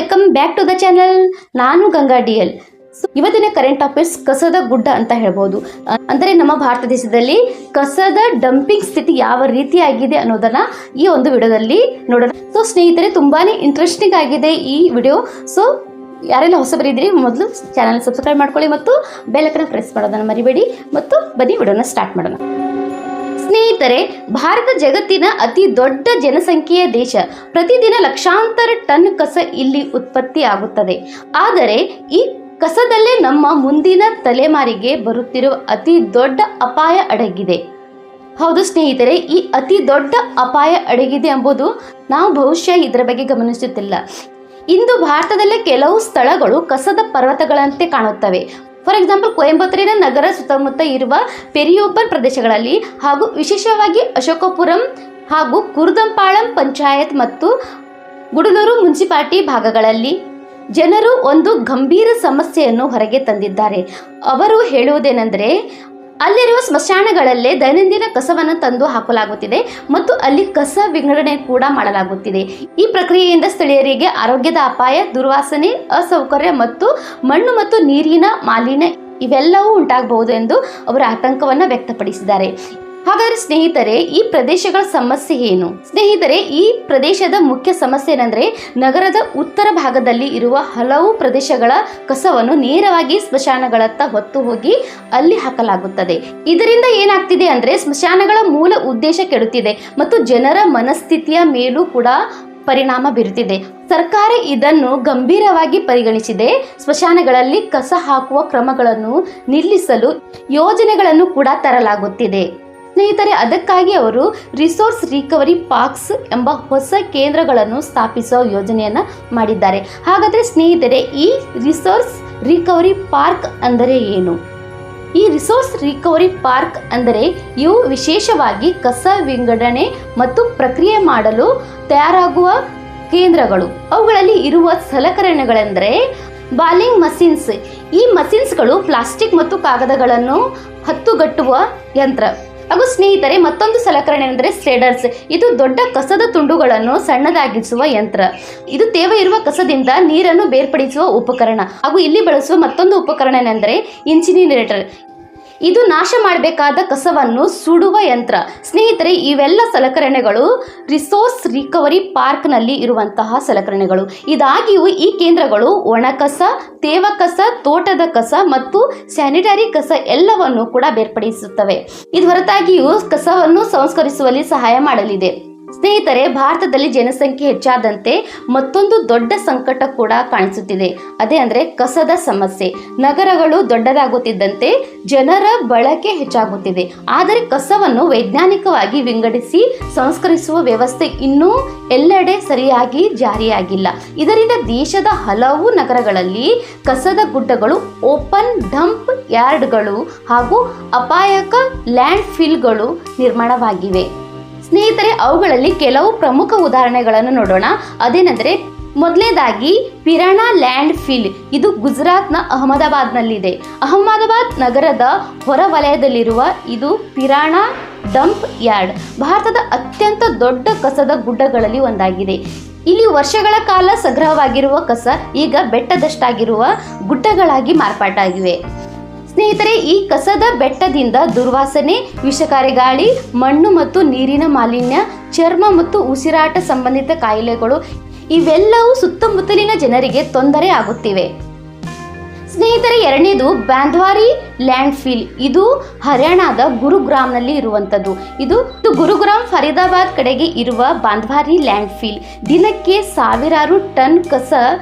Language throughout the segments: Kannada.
Welcome back to the channel. ನಾನು ಗಂಗಾ ಡಿಎಲ್. ಇವತ್ತಿನ ಕರೆಂಟ್ ಅಫೇರ್ಸ್ ಕಸದ ಗುಡ್ಡ ಅಂತ ಹೇಳ್ಬೋದು. ಅಂದರೆ ನಮ್ಮ ಭಾರತ ದೇಶದಲ್ಲಿ ಕಸದ ಡಂಪಿಂಗ್ ಸ್ಥಿತಿ ಯಾವ ರೀತಿಯಾಗಿದೆ ಅನ್ನೋದನ್ನ ಈ ಒಂದು ವಿಡಿಯೋದಲ್ಲಿ ನೋಡೋಣ. ಸೊ ಸ್ನೇಹಿತರೆ, ತುಂಬಾನೇ ಇಂಟ್ರೆಸ್ಟಿಂಗ್ ಆಗಿದೆ ಈ ವಿಡಿಯೋ. ಸೊ ಯಾರೆಲ್ಲ ಹೊಸಬರಿದ್ದೀರಿ ಮೊದಲು ಚಾನಲ್ ಸಬ್ಸ್ಕ್ರೈಬ್ ಮಾಡ್ಕೊಳ್ಳಿ ಮತ್ತು ಬೆಲ್ ಐಕಾನ್ ಪ್ರೆಸ್ ಮಾಡೋದನ್ನು ಮರಿಬೇಡಿ. ಮತ್ತು ಬನ್ನಿ ವಿಡಿಯೋನ ಸ್ಟಾರ್ಟ್ ಮಾಡೋಣ. ಸ್ನೇಹಿತರೆ, ಭಾರತ ಜಗತ್ತಿನ ಅತಿ ದೊಡ್ಡ ಜನಸಂಖ್ಯೆಯ ದೇಶ. ಪ್ರತಿದಿನ ಲಕ್ಷಾಂತರ ಟನ್ ಕಸ ಇಲ್ಲಿ ಉತ್ಪತ್ತಿ ಆಗುತ್ತದೆ. ಆದರೆ ಈ ಕಸದಲ್ಲೇ ನಮ್ಮ ಮುಂದಿನ ತಲೆಮಾರಿಗೆ ಬರುತ್ತಿರುವ ಅತಿ ದೊಡ್ಡ ಅಪಾಯ ಅಡಗಿದೆ. ಹೌದು ಸ್ನೇಹಿತರೆ, ಈ ಅತಿ ದೊಡ್ಡ ಅಪಾಯ ಅಡಗಿದೆ ಎಂಬುದು ನಾವು ಬಹುಶಃ ಇದರ ಬಗ್ಗೆ ಗಮನಿಸುತ್ತಿಲ್ಲ. ಇಂದು ಭಾರತದಲ್ಲೇ ಕೆಲವು ಸ್ಥಳಗಳು ಕಸದ ಪರ್ವತಗಳಂತೆ ಕಾಣುತ್ತವೆ. ಫಾರ್ ಎಕ್ಸಾಂಪಲ್, ಕೊಯಂಬತ್ತೂರಿನ ನಗರ ಸುತ್ತಮುತ್ತ ಇರುವ ಪೆರಿಯೋಬನ್ ಪ್ರದೇಶಗಳಲ್ಲಿ ಹಾಗೂ ವಿಶೇಷವಾಗಿ ಅಶೋಕಪುರಂ ಹಾಗೂ ಕುರ್ದಂಪಾಳಂ ಪಂಚಾಯತ್ ಮತ್ತು ಗುಡಲೂರು ಮುನ್ಸಿಪಾಲಿಟಿ ಭಾಗಗಳಲ್ಲಿ ಜನರು ಒಂದು ಗಂಭೀರ ಸಮಸ್ಯೆಯನ್ನು ಹೊರಗೆ ತಂದಿದ್ದಾರೆ. ಅವರು ಹೇಳುವುದೇನೆಂದರೆ, ಅಲ್ಲಿರುವ ಸ್ಮಶಾನಗಳಲ್ಲೇ ದೈನಂದಿನ ಕಸವನ್ನು ತಂದು ಹಾಕಲಾಗುತ್ತಿದೆ ಮತ್ತು ಅಲ್ಲಿ ಕಸ ವಿಂಗಡಣೆ ಕೂಡ ಮಾಡಲಾಗುತ್ತಿದೆ. ಈ ಪ್ರಕ್ರಿಯೆಯಿಂದ ಸ್ಥಳೀಯರಿಗೆ ಆರೋಗ್ಯದ ಅಪಾಯ, ದುರ್ವಾಸನೆ, ಅಸೌಕರ್ಯ ಮತ್ತು ಮಣ್ಣು ಮತ್ತು ನೀರಿನ ಮಾಲಿನ್ಯ ಇವೆಲ್ಲವೂ ಉಂಟಾಗಬಹುದು ಎಂದು ಅವರು ಆತಂಕವನ್ನು ವ್ಯಕ್ತಪಡಿಸಿದ್ದಾರೆ. ಹಾಗಾದರೆ ಸ್ನೇಹಿತರೆ, ಈ ಪ್ರದೇಶಗಳ ಸಮಸ್ಯೆ ಏನು? ಸ್ನೇಹಿತರೆ, ಈ ಪ್ರದೇಶದ ಮುಖ್ಯ ಸಮಸ್ಯೆ ಏನಂದ್ರೆ, ನಗರದ ಉತ್ತರ ಭಾಗದಲ್ಲಿ ಇರುವ ಹಲವು ಪ್ರದೇಶಗಳ ಕಸವನ್ನು ನೇರವಾಗಿ ಸ್ಮಶಾನಗಳತ್ತ ಹೊತ್ತು ಹೋಗಿ ಅಲ್ಲಿ ಹಾಕಲಾಗುತ್ತದೆ. ಇದರಿಂದ ಏನಾಗ್ತಿದೆ ಅಂದ್ರೆ, ಸ್ಮಶಾನಗಳ ಮೂಲ ಉದ್ದೇಶ ಕೆಡುತ್ತಿದೆ ಮತ್ತು ಜನರ ಮನಸ್ಥಿತಿಯ ಮೇಲೂ ಕೂಡ ಪರಿಣಾಮ ಬೀರುತ್ತಿದೆ. ಸರ್ಕಾರ ಇದನ್ನು ಗಂಭೀರವಾಗಿ ಪರಿಗಣಿಸಿದೆ. ಸ್ಮಶಾನಗಳಲ್ಲಿ ಕಸ ಹಾಕುವ ಕ್ರಮಗಳನ್ನು ನಿಲ್ಲಿಸಲು ಯೋಜನೆಗಳನ್ನು ಕೂಡ ತರಲಾಗುತ್ತಿದೆ. ಸ್ನೇಹಿತರೆ, ಅದಕ್ಕಾಗಿ ಅವರು ರಿಸೋರ್ಸ್ ರಿಕವರಿ ಪಾರ್ಕ್ಸ್ ಎಂಬ ಹೊಸ ಕೇಂದ್ರಗಳನ್ನು ಸ್ಥಾಪಿಸುವ ಯೋಜನೆಯನ್ನು ಮಾಡಿದ್ದಾರೆ. ಹಾಗಾದರೆ ಸ್ನೇಹಿತರೆ, ಈ ರಿಸೋರ್ಸ್ ರಿಕವರಿ ಪಾರ್ಕ್ ಅಂದರೆ ಏನು? ಈ ರಿಸೋರ್ಸ್ ರಿಕವರಿ ಪಾರ್ಕ್ ಅಂದರೆ ಇವು ವಿಶೇಷವಾಗಿ ಕಸ ವಿಂಗಡಣೆ ಮತ್ತು ಪ್ರಕ್ರಿಯೆ ಮಾಡಲು ತಯಾರಾಗುವ ಕೇಂದ್ರಗಳು. ಅವುಗಳಲ್ಲಿ ಇರುವ ಸಲಕರಣೆಗಳೆಂದರೆ ಬಾಲಿಂಗ್ ಮಷಿನ್ಸ್. ಈ ಮಷಿನ್ಸ್ಗಳು ಪ್ಲಾಸ್ಟಿಕ್ ಮತ್ತು ಕಾಗದಗಳನ್ನು ಹತ್ತುಗಟ್ಟುವ ಯಂತ್ರ. ಹಾಗೂ ಸ್ನೇಹಿತರೆ, ಮತ್ತೊಂದು ಸಲಕರಣೆ ಅಂದರೆ ಸ್ಲೇಡರ್ಸ್. ಇದು ದೊಡ್ಡ ಕಸದ ತುಂಡುಗಳನ್ನು ಸಣ್ಣದಾಗಿಸುವ ಯಂತ್ರ. ಇದು ತೇವ ಇರುವ ಕಸದಿಂದ ನೀರನ್ನು ಬೇರ್ಪಡಿಸುವ ಉಪಕರಣ. ಹಾಗೂ ಇಲ್ಲಿ ಬಳಸುವ ಮತ್ತೊಂದು ಉಪಕರಣ ಏನೆಂದರೆ ಇನ್ಸಿನಿರೇಟರ್. ಇದು ನಾಶ ಮಾಡಬೇಕಾದ ಕಸವನ್ನು ಸುಡುವ ಯಂತ್ರ. ಸ್ನೇಹಿತರೆ, ಇವೆಲ್ಲ ಸಲಕರಣೆಗಳು ರಿಸೋರ್ಸ್ ರಿಕವರಿ ಪಾರ್ಕ್ನಲ್ಲಿ ಇರುವಂತಹ ಸಲಕರಣೆಗಳು. ಇದಾಗಿಯೂ ಈ ಕೇಂದ್ರಗಳು ಒಣ ಕಸ, ತೇವ ಕಸ, ತೋಟದ ಕಸ ಮತ್ತು ಸ್ಯಾನಿಟರಿ ಕಸ ಎಲ್ಲವನ್ನು ಕೂಡ ಬೇರ್ಪಡಿಸುತ್ತವೆ. ಇದು ಹೊರತಾಗಿಯೂ ಕಸವನ್ನು ಸಂಸ್ಕರಿಸುವಲ್ಲಿ ಸಹಾಯ ಮಾಡಲಿದೆ. ಸ್ನೇಹಿತರೆ, ಭಾರತದಲ್ಲಿ ಜನಸಂಖ್ಯೆ ಹೆಚ್ಚಾದಂತೆ ಮತ್ತೊಂದು ದೊಡ್ಡ ಸಂಕಟ ಕೂಡ ಕಾಣಿಸುತ್ತಿದೆ. ಅದೇ ಅಂದರೆ ಕಸದ ಸಮಸ್ಯೆ. ನಗರಗಳು ದೊಡ್ಡದಾಗುತ್ತಿದ್ದಂತೆ ಜನರ ಬಳಕೆ ಹೆಚ್ಚಾಗುತ್ತಿದೆ. ಆದರೆ ಕಸವನ್ನು ವೈಜ್ಞಾನಿಕವಾಗಿ ವಿಂಗಡಿಸಿ ಸಂಸ್ಕರಿಸುವ ವ್ಯವಸ್ಥೆ ಇನ್ನೂ ಎಲ್ಲೆಡೆ ಸರಿಯಾಗಿ ಜಾರಿಯಾಗಿಲ್ಲ. ಇದರಿಂದ ದೇಶದ ಹಲವು ನಗರಗಳಲ್ಲಿ ಕಸದ ಗುಡ್ಡಗಳು, ಓಪನ್ ಡಂಪ್ ಯಾರ್ಡ್ಗಳು ಹಾಗೂ ಅಪಾಯಕ ಲ್ಯಾಂಡ್ ಫಿಲ್ಗಳು ನಿರ್ಮಾಣವಾಗಿವೆ. ಸ್ನೇಹಿತರೆ, ಅವುಗಳಲ್ಲಿ ಕೆಲವು ಪ್ರಮುಖ ಉದಾಹರಣೆಗಳನ್ನು ನೋಡೋಣ. ಅದೇನೆಂದರೆ, ಮೊದಲನೇದಾಗಿ ಪಿರಾಣಾ ಲ್ಯಾಂಡ್ ಫಿಲ್. ಇದು ಗುಜರಾತ್ನ ಅಹಮದಾಬಾದ್ನಲ್ಲಿದೆ. ಅಹಮದಾಬಾದ್ ನಗರದ ಹೊರವಲಯದಲ್ಲಿರುವ ಇದು ಪಿರಾಣಾ ಡಂಪ್ ಯಾರ್ಡ್ ಭಾರತದ ಅತ್ಯಂತ ದೊಡ್ಡ ಕಸದ ಗುಡ್ಡಗಳಲ್ಲಿ ಒಂದಾಗಿದೆ. ಇಲ್ಲಿ ವರ್ಷಗಳ ಕಾಲ ಸಂಗ್ರಹವಾಗಿರುವ ಕಸ ಈಗ ಬೆಟ್ಟದಷ್ಟಾಗಿರುವ ಗುಡ್ಡಗಳಾಗಿ ಮಾರ್ಪಾಟಾಗಿವೆ. ಸ್ನೇಹಿತರೆ, ಈ ಕಸದ ಬೆಟ್ಟದಿಂದ ದುರ್ವಾಸನೆ, ವಿಷಕಾರಿ ಗಾಳಿ, ಮಣ್ಣು ಮತ್ತು ನೀರಿನ ಮಾಲಿನ್ಯ, ಚರ್ಮ ಮತ್ತು ಉಸಿರಾಟ ಸಂಬಂಧಿತ ಕಾಯಿಲೆಗಳು ಇವೆಲ್ಲವೂ ಸುತ್ತಮುತ್ತಲಿನ ಜನರಿಗೆ ತೊಂದರೆ ಆಗುತ್ತಿವೆ. ಸ್ನೇಹಿತರೆ, ಎರಡನೇದು ಬಾಂದ್ವಾರಿ ಲ್ಯಾಂಡ್ ಫಿಲ್. ಇದು ಹರಿಯಾಣದ ಗುರುಗ್ರಾಮ್ನಲ್ಲಿ ಇರುವಂಥದ್ದು. ಇದು ಗುರುಗ್ರಾಮ್ ಫರೀದಾಬಾದ್ ಕಡೆಗೆ ಇರುವ ಬಾಂದ್ವಾರಿ ಲ್ಯಾಂಡ್ ಫಿಲ್ ದಿನಕ್ಕೆ ಸಾವಿರಾರು ಟನ್ ಕಸ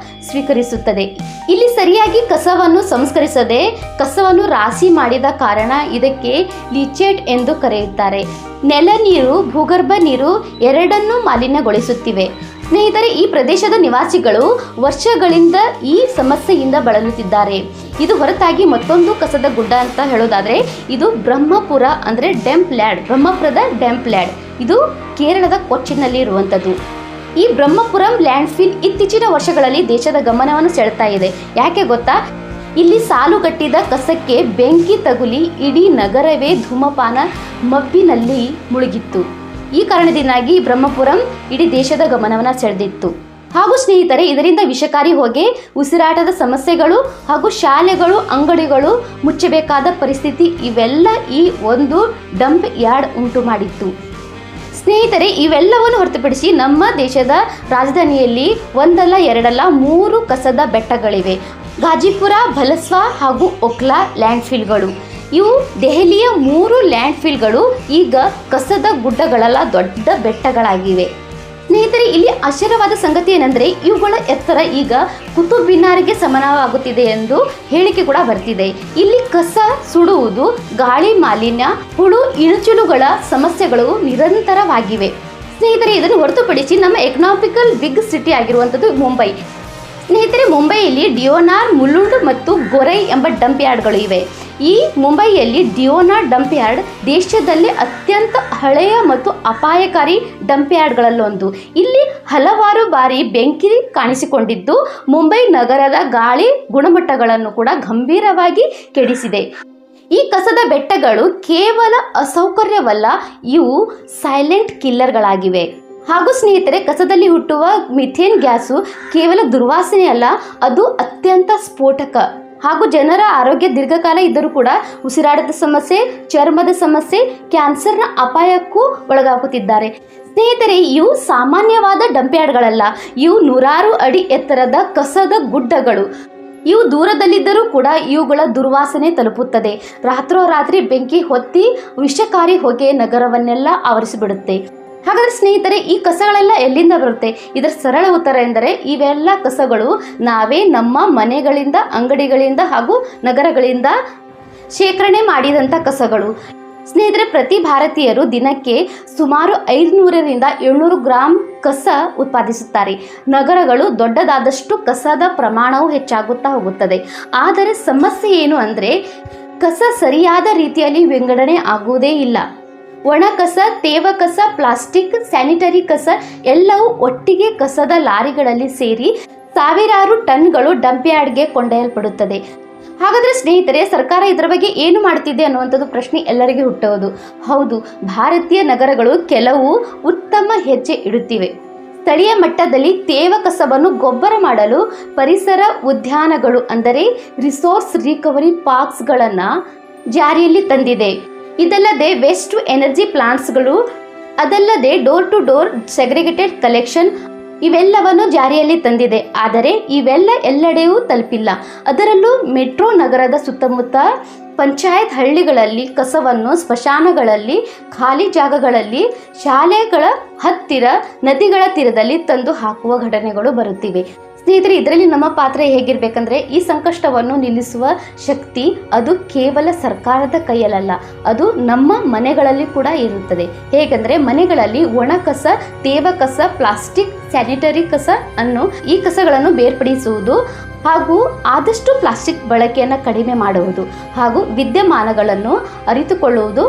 ಸ್ವೀಕರಿಸುತ್ತದೆ. ಇಲ್ಲಿ ಸರಿಯಾಗಿ ಕಸವನ್ನು ಸಂಸ್ಕರಿಸದೆ ಕಸವನ್ನು ರಾಶಿ ಮಾಡಿದ ಕಾರಣ ಇದಕ್ಕೆ ಲೀಚೇಟ್ ಎಂದು ಕರೆಯುತ್ತಾರೆ. ನೆಲ ನೀರು, ಭೂಗರ್ಭ ನೀರು ಎರಡನ್ನೂ ಮಾಲಿನ್ಯಗೊಳಿಸುತ್ತಿವೆ. ಸ್ನೇಹಿತರೆ, ಈ ಪ್ರದೇಶದ ನಿವಾಸಿಗಳು ವರ್ಷಗಳಿಂದ ಈ ಸಮಸ್ಯೆಯಿಂದ ಬಳಲುತ್ತಿದ್ದಾರೆ. ಇದು ಹೊರತಾಗಿ ಮತ್ತೊಂದು ಕಸದ ಗುಡ್ಡ ಅಂತ ಹೇಳೋದಾದ್ರೆ, ಇದು ಬ್ರಹ್ಮಪುರ ಅಂದರೆ ಡೆಂಪ್ ಲ್ಯಾಂಡ್. ಬ್ರಹ್ಮಪುರದ ಡೆಂಪ್ ಲ್ಯಾಂಡ್ ಇದು ಕೇರಳದ ಕೊಚ್ಚಿನಲ್ಲಿ ಇರುವಂಥದ್ದು. ಈ ಬ್ರಹ್ಮಪುರಂ ಲ್ಯಾಂಡ್ ಫಿಲ್ ಇತ್ತೀಚಿನ ವರ್ಷಗಳಲ್ಲಿ ದೇಶದ ಗಮನವನ್ನು ಸೆಳೆತಾ ಇದೆ. ಯಾಕೆ ಗೊತ್ತಾ? ಇಲ್ಲಿ ಸಾಲುಗಟ್ಟಿದ ಕಸಕ್ಕೆ ಬೆಂಕಿ ತಗುಲಿ ಇಡೀ ನಗರವೇ ಧೂಮಪಾನ ಮಬ್ಬಿನಲ್ಲಿ ಮುಳುಗಿತ್ತು. ಈ ಕಾರಣದಿಂದಾಗಿ ಬ್ರಹ್ಮಪುರಂ ಇಡೀ ದೇಶದ ಗಮನವನ್ನು ಸೆಳೆದಿತ್ತು. ಹಾಗೂ ಸ್ನೇಹಿತರೆ, ಇದರಿಂದ ವಿಷಕಾರಿ ಹೊಗೆ, ಉಸಿರಾಟದ ಸಮಸ್ಯೆಗಳು ಹಾಗೂ ಶಾಲೆಗಳು, ಅಂಗಡಿಗಳು ಮುಚ್ಚಬೇಕಾದ ಪರಿಸ್ಥಿತಿ ಇವೆಲ್ಲ ಈ ಒಂದು ಡಂಪ್ ಯಾರ್ಡ್ ಉಂಟು ಮಾಡಿತ್ತು. ಸ್ನೇಹಿತರೆ, ಇವೆಲ್ಲವನ್ನು ಹೊರತುಪಡಿಸಿ ನಮ್ಮ ದೇಶದ ರಾಜಧಾನಿಯಲ್ಲಿ ಒಂದಲ್ಲ ಎರಡಲ್ಲ 3 ಕಸದ ಬೆಟ್ಟಗಳಿವೆ. ಗಾಜಿಪುರ, ಭಲಸ್ವಾ ಹಾಗೂ ಒಕ್ಲಾ ಲ್ಯಾಂಡ್ಫಿಲ್ಗಳು. ಇವು ದೆಹಲಿಯ 3 ಲ್ಯಾಂಡ್ಫಿಲ್ಗಳು ಈಗ ಕಸದ ಗುಡ್ಡಗಳೆಲ್ಲ ದೊಡ್ಡ ಬೆಟ್ಟಗಳಾಗಿವೆ. ಸ್ನೇಹಿತರೆ, ಇಲ್ಲಿ ಆಶ್ಚರ್ಯವಾದ ಸಂಗತಿ ಏನೆಂದರೆ ಇವುಗಳ ಎತ್ತರ ಈಗ ಕುತುಬ್ ಮಿನಾರ್ಗೆ ಸಮಾನವಾಗುತ್ತಿದೆ ಎಂದು ಹೇಳಿಕೆ ಕೂಡ ಬರ್ತಿದೆ. ಇಲ್ಲಿ ಕಸ ಸುಡುವುದು, ಗಾಳಿ ಮಾಲಿನ್ಯ, ಹುಳು ಇಳಚುಲುಗಳ ಸಮಸ್ಯೆಗಳು ನಿರಂತರವಾಗಿವೆ. ಸ್ನೇಹಿತರೆ, ಇದನ್ನು ಹೊರತುಪಡಿಸಿ ನಮ್ಮ ಎಕನಾಮಿಕಲ್ ಬಿಗ್ ಸಿಟಿ ಆಗಿರುವಂಥದ್ದು ಮುಂಬೈ. ಸ್ನೇಹಿತರೆ, ಮುಂಬೈಯಲ್ಲಿ ಡಿಯೋನಾರ್, ಮುಲುಂಡ್ ಮತ್ತು ಗೊರೈ ಎಂಬ ಡಂಪ್ ಯಾರ್ಡ್ಗಳು ಇವೆ. ಈ ಮುಂಬೈಯಲ್ಲಿ ಡಿಯೋನಾರ್ ಡಂಪ್ ಯಾರ್ಡ್ ದೇಶದಲ್ಲೇ ಅತ್ಯಂತ ಹಳೆಯ ಮತ್ತು ಅಪಾಯಕಾರಿ ಡಂಪ್ ಯಾರ್ಡ್ಗಳಲ್ಲೊಂದು. ಇಲ್ಲಿ ಹಲವಾರು ಬಾರಿ ಬೆಂಕಿ ಕಾಣಿಸಿಕೊಂಡಿದ್ದು ಮುಂಬೈ ನಗರದ ಗಾಳಿ ಗುಣಮಟ್ಟಗಳನ್ನು ಕೂಡ ಗಂಭೀರವಾಗಿ ಕೆಡಿಸಿದೆ. ಈ ಕಸದ ಬೆಟ್ಟಗಳು ಕೇವಲ ಅಸೌಕರ್ಯವಲ್ಲ, ಇವು ಸೈಲೆಂಟ್ ಕಿಲ್ಲರ್ಗಳಾಗಿವೆ. ಹಾಗೂ ಸ್ನೇಹಿತರೆ, ಕಸದಲ್ಲಿ ಹುಟ್ಟುವ ಮಿಥೇನ್ ಗ್ಯಾಸು ಕೇವಲ ದುರ್ವಾಸನೆ ಅಲ್ಲ, ಅದು ಅತ್ಯಂತ ಸ್ಫೋಟಕ ಹಾಗೂ ಜನರ ಆರೋಗ್ಯ ದೀರ್ಘಕಾಲ ಇದ್ದರೂ ಕೂಡ ಉಸಿರಾಟದ ಸಮಸ್ಯೆ, ಚರ್ಮದ ಸಮಸ್ಯೆ, ಕ್ಯಾನ್ಸರ್ನ ಅಪಾಯಕ್ಕೂ ಒಳಗಾಗುತ್ತಿದ್ದಾರೆ. ಸ್ನೇಹಿತರೆ, ಇವು ಸಾಮಾನ್ಯವಾದ ಡಂಪ್ ಯಾರ್ಡ್ಗಳಲ್ಲ, ಇವು 100 ಅಡಿ ಎತ್ತರದ ಕಸದ ಗುಡ್ಡಗಳು. ಇವು ದೂರದಲ್ಲಿದ್ದರೂ ಕೂಡ ಇವುಗಳ ದುರ್ವಾಸನೆ ತಲುಪುತ್ತದೆ. ರಾತ್ರೋರಾತ್ರಿ ಬೆಂಕಿ ಹೊತ್ತಿ ವಿಷಕಾರಿ ಹೊಗೆ ನಗರವನ್ನೆಲ್ಲ ಆವರಿಸಿಬಿಡುತ್ತೆ. ಹಾಗಾದರೆ ಸ್ನೇಹಿತರೆ, ಈ ಕಸಗಳೆಲ್ಲ ಎಲ್ಲಿಂದ ಬರುತ್ತೆ? ಇದರ ಸರಳ ಉತ್ತರ ಎಂದರೆ ಇವೆಲ್ಲ ಕಸಗಳು ನಾವೇ ನಮ್ಮ ಮನೆಗಳಿಂದ, ಅಂಗಡಿಗಳಿಂದ ಹಾಗೂ ನಗರಗಳಿಂದ ಶೇಖರಣೆ ಮಾಡಿದಂಥ ಕಸಗಳು. ಸ್ನೇಹಿತರೆ, ಪ್ರತಿ ಭಾರತೀಯರು ದಿನಕ್ಕೆ ಸುಮಾರು 500ರಿಂದ 700 ಗ್ರಾಂ ಕಸ ಉತ್ಪಾದಿಸುತ್ತಾರೆ. ನಗರಗಳು ದೊಡ್ಡದಾದಷ್ಟು ಕಸದ ಪ್ರಮಾಣವು ಹೆಚ್ಚಾಗುತ್ತಾ ಹೋಗುತ್ತದೆ. ಆದರೆ ಸಮಸ್ಯೆ ಏನು ಅಂದರೆ ಕಸ ಸರಿಯಾದ ರೀತಿಯಲ್ಲಿ ವಿಂಗಡಣೆ ಆಗುವುದೇ ಇಲ್ಲ. ಒಣ ಕಸ, ತೇವ ಕಸ, ಪ್ಲಾಸ್ಟಿಕ್, ಸ್ಯಾನಿಟರಿ ಕಸ ಎಲ್ಲವೂ ಒಟ್ಟಿಗೆ ಕಸದ ಲಾರಿಗಳಲ್ಲಿ ಸೇರಿ ಸಾವಿರಾರು ಟನ್ಗಳು ಡಂಪ್ ಯಾರ್ಡ್ಗೆ ಕೊಂಡೊಯ್ಯಲ್ಪಡುತ್ತದೆ. ಹಾಗಾದರೆ ಸ್ನೇಹಿತರೆ, ಸರ್ಕಾರ ಇದರ ಬಗ್ಗೆ ಏನು ಮಾಡ್ತಿದೆ ಅನ್ನುವಂಥದ್ದು ಪ್ರಶ್ನೆ ಎಲ್ಲರಿಗೂ ಹುಟ್ಟುವುದು. ಹೌದು, ಭಾರತೀಯ ನಗರಗಳು ಕೆಲವು ಉತ್ತಮ ಹೆಜ್ಜೆ ಇಡುತ್ತಿವೆ. ಸ್ಥಳೀಯ ಮಟ್ಟದಲ್ಲಿ ತೇವ ಕಸವನ್ನು ಗೊಬ್ಬರ ಮಾಡಲು ಪರಿಸರ ಉದ್ಯಾನಗಳು ಅಂದರೆ ರಿಸೋರ್ಸ್ ರಿಕವರಿ ಪಾರ್ಕ್ಸ್ಗಳನ್ನು ಜಾರಿಯಲ್ಲಿ ತಂದಿದೆ. ಇದಲ್ಲದೆ ವೇಸ್ಟ್ ಟು ಎನರ್ಜಿ ಪ್ಲಾಂಟ್ಸ್ಗಳು, ಅದಲ್ಲದೆ door to door segregated collection ಇವೆಲ್ಲವನ್ನು ಜಾರಿಯಲ್ಲಿ ತಂದಿದೆ. ಆದರೆ ಇವೆಲ್ಲ ಎಲ್ಲೆಡೆಯೂ ತಲುಪಿಲ್ಲ. ಅದರಲ್ಲೂ ಮೆಟ್ರೋ ನಗರದ ಸುತ್ತಮುತ್ತ ಪಂಚಾಯತ್ ಹಳ್ಳಿಗಳಲ್ಲಿ ಕಸವನ್ನು ಸ್ಮಶಾನಗಳಲ್ಲಿ, ಖಾಲಿ ಜಾಗಗಳಲ್ಲಿ, ಶಾಲೆಗಳ ಹತ್ತಿರ, ನದಿಗಳ ತೀರದಲ್ಲಿ ತಂದು ಹಾಕುವ ಘಟನೆಗಳು ಬರುತ್ತಿವೆ. ಸ್ನೇಹಿತರೆ, ಇದರಲ್ಲಿ ನಮ್ಮ ಪಾತ್ರ ಹೇಗಿರಬೇಕಂದ್ರೆ ಈ ಸಂಕಷ್ಟವನ್ನು ನಿಲ್ಲಿಸುವ ಶಕ್ತಿ ಅದು ಕೇವಲ ಸರ್ಕಾರದ ಕೈಯಲ್ಲ, ಅದು ನಮ್ಮ ಮನೆಗಳಲ್ಲಿ ಕೂಡ ಇರುತ್ತದೆ. ಹೇಗೆಂದರೆ ಮನೆಗಳಲ್ಲಿ ಒಣ ಕಸ, ತೇವ ಕಸ, ಪ್ಲಾಸ್ಟಿಕ್, ಸ್ಯಾನಿಟರಿ ಕಸ ಈ ಕಸಗಳನ್ನು ಬೇರ್ಪಡಿಸುವುದು ಹಾಗೂ ಆದಷ್ಟು ಪ್ಲಾಸ್ಟಿಕ್ ಬಳಕೆಯನ್ನು ಕಡಿಮೆ ಮಾಡುವುದು ಹಾಗೂ ವಿದ್ಯಮಾನಗಳನ್ನು ಅರಿತುಕೊಳ್ಳುವುದು.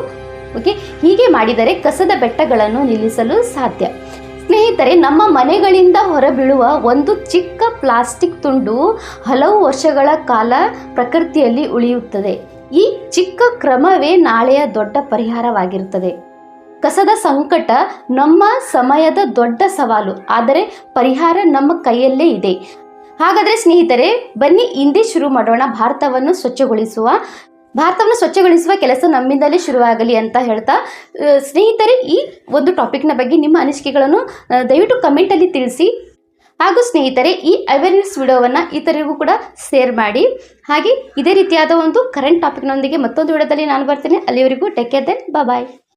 ಹೀಗೆ ಮಾಡಿದರೆ ಕಸದ ಬೆಟ್ಟಗಳನ್ನು ನಿಲ್ಲಿಸಲು ಸಾಧ್ಯ. ಸ್ನೇಹಿತರೆ, ನಮ್ಮ ಮನೆಗಳಿಂದ ಹೊರಬೀಳುವ ಒಂದು ಚಿಕ್ಕ ಪ್ಲಾಸ್ಟಿಕ್ ತುಂಡು ಹಲವು ವರ್ಷಗಳ ಕಾಲ ಪ್ರಕೃತಿಯಲ್ಲಿ ಉಳಿಯುತ್ತದೆ. ಈ ಚಿಕ್ಕ ಕ್ರಮವೇ ನಾಳೆಯ ದೊಡ್ಡ ಪರಿಹಾರವಾಗಿರುತ್ತದೆ. ಕಸದ ಸಂಕಟ ನಮ್ಮ ಸಮಯದ ದೊಡ್ಡ ಸವಾಲು, ಆದರೆ ಪರಿಹಾರ ನಮ್ಮ ಕೈಯಲ್ಲೇ ಇದೆ. ಹಾಗಾದರೆ ಸ್ನೇಹಿತರೆ, ಬನ್ನಿ ಇಂದೇ ಶುರು ಮಾಡೋಣ. ಭಾರತವನ್ನು ಸ್ವಚ್ಛಗೊಳಿಸುವ ಕೆಲಸ ನಮ್ಮಿಂದಲೇ ಶುರುವಾಗಲಿ ಅಂತ ಹೇಳ್ತಾ, ಸ್ನೇಹಿತರೆ, ಈ ಒಂದು ಟಾಪಿಕ್ನ ಬಗ್ಗೆ ನಿಮ್ಮ ಅನಿಸಿಕೆಗಳನ್ನು ದಯವಿಟ್ಟು ಕಮೆಂಟಲ್ಲಿ ತಿಳಿಸಿ. ಹಾಗೂ ಸ್ನೇಹಿತರೆ, ಈ ಅವೇರ್ನೆಸ್ ವಿಡಿಯೋವನ್ನು ಇತರರಿಗೂ ಕೂಡ ಶೇರ್ ಮಾಡಿ. ಹಾಗೆ ಇದೇ ರೀತಿಯಾದ ಒಂದು ಕರೆಂಟ್ ಟಾಪಿಕ್ನೊಂದಿಗೆ ಮತ್ತೊಂದು ವಿಡಿಯೋದಲ್ಲಿ ನಾನು ಬರ್ತೀನಿ. ಅಲ್ಲಿವರೆಗೂ ಟೇಕ್ ಕೇರ್, ದೆನ್ ಬಾಯ್.